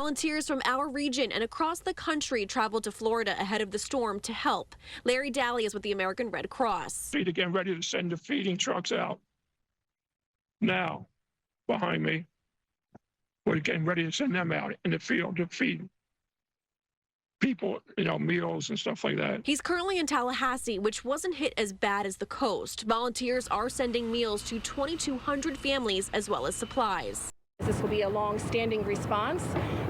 Volunteers from our region and across the country traveled to Florida ahead of the storm to help. Larry Daly is with the American Red Cross. They're getting ready to send the feeding trucks out. Now, behind me, we're getting ready to send them out in the field to feed people, meals and stuff like that. He's currently in Tallahassee, which wasn't hit as bad as the coast. Volunteers are sending meals to 2,200 families as well as supplies. This will be a long-standing response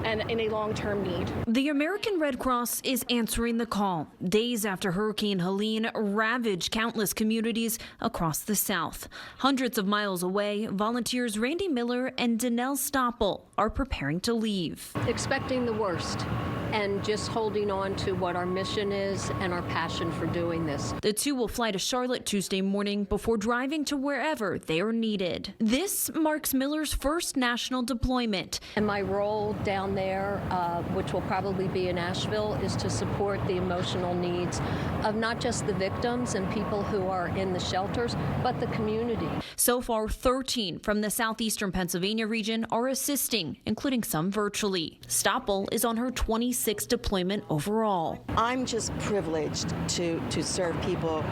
and in a long-term need. The American Red Cross is answering the call days after Hurricane Helene ravaged countless communities across the South. Hundreds of miles away, volunteers Randy Miller and Danelle Stoppel are preparing to leave. Expecting the worst and just holding on to what our mission is and our passion for doing this. The two will fly to Charlotte Tuesday morning before driving to wherever they are needed. This marks Miller's first national deployment. And my role down there, which will probably be in Asheville, is to support the emotional needs of not just the victims and people who are in the shelters, but the community. So far, 13 from the southeastern Pennsylvania region are assisting, including some virtually. Stoppel is on her 26th deployment overall. I'm just privileged to serve people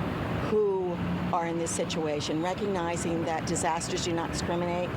who are in this situation, recognizing that disasters do not discriminate,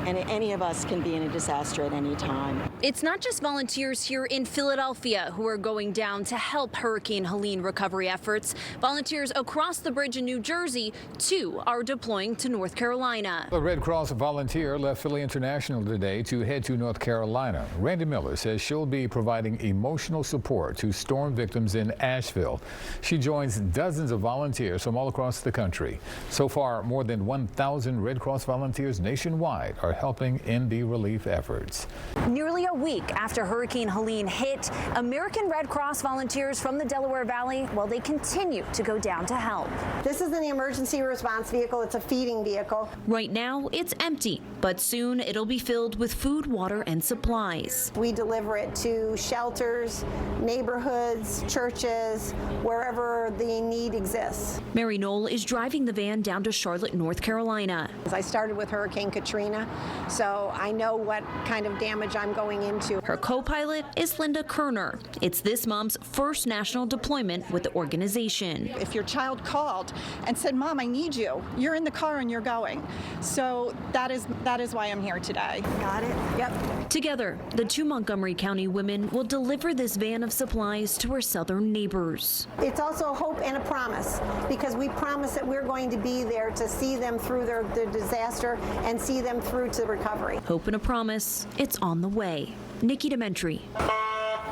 and any of us can be in a disaster at any time. It's not just volunteers here in Philadelphia who are going down to help Hurricane Helene recovery efforts. Volunteers across the bridge in New Jersey, too, are deploying to North Carolina. A Red Cross volunteer left Philly International today to head to North Carolina. Randy Miller says she'll be providing emotional support to storm victims in Asheville. She joins dozens of volunteers from all across the country. So far, more than 1,000 Red Cross volunteers nationwide are helping in the relief efforts. Nearly a week after Hurricane Helene hit, American Red Cross volunteers from the Delaware Valley, they continue to go down to help. This isn't the emergency response vehicle, it's a feeding vehicle. Right now, it's empty, but soon it'll be filled with food, water, and supplies. We deliver it to shelters, neighborhoods, churches, wherever the need exists. Mary Knoll is driving the van down to Charlotte, North Carolina. I started with Hurricane Katrina, so I know what kind of damage I'm going into. Her co-pilot is Linda Kerner. It's this mom's first national deployment with the organization. If your child called and said, "Mom, I need you," you're in the car and you're going. So that is why I'm here today. Got it? Yep. Together, the two Montgomery County women will deliver this van of supplies to her southern neighbors. It's also a hope and a promise, because we promise that we're going to be there to see them through their disaster and see them through to recovery. Hope and a promise. It's on the way. Nikki Dementri,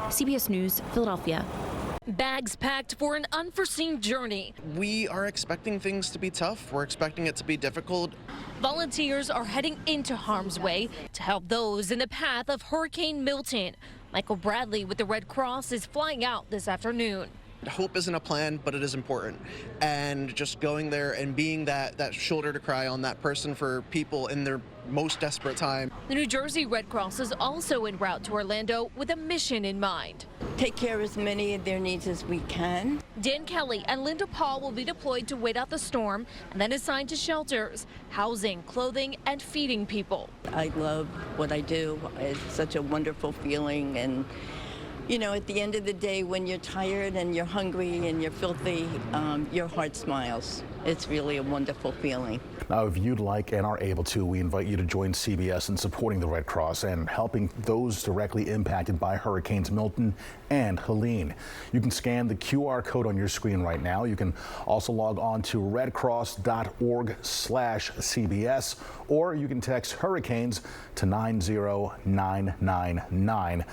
CBS News, Philadelphia. Bags packed for an unforeseen journey. We are expecting things to be tough. We're expecting it to be difficult. Volunteers are heading into harm's way to help those in the path of Hurricane Milton. Michael Bradley with the Red Cross is flying out this afternoon. Hope isn't a plan, but it is important. And just going there and being that shoulder to cry on that person for people in their most desperate time. The New Jersey Red Cross is also en route to Orlando with a mission in mind. Take care of as many of their needs as we can. Dan Kelly and Linda Paul will be deployed to wait out the storm and then assigned to shelters, housing, clothing, and feeding people. I love what I do. It's such a wonderful feeling, and at the end of the day, when you're tired and you're hungry and you're filthy, your heart smiles. It's really a wonderful feeling. Now, if you'd like and are able to, we invite you to join CBS in supporting the Red Cross and helping those directly impacted by Hurricanes Milton and Helene. You can scan the QR code on your screen right now. You can also log on to redcross.org/CBS, or you can text hurricanes to 90999.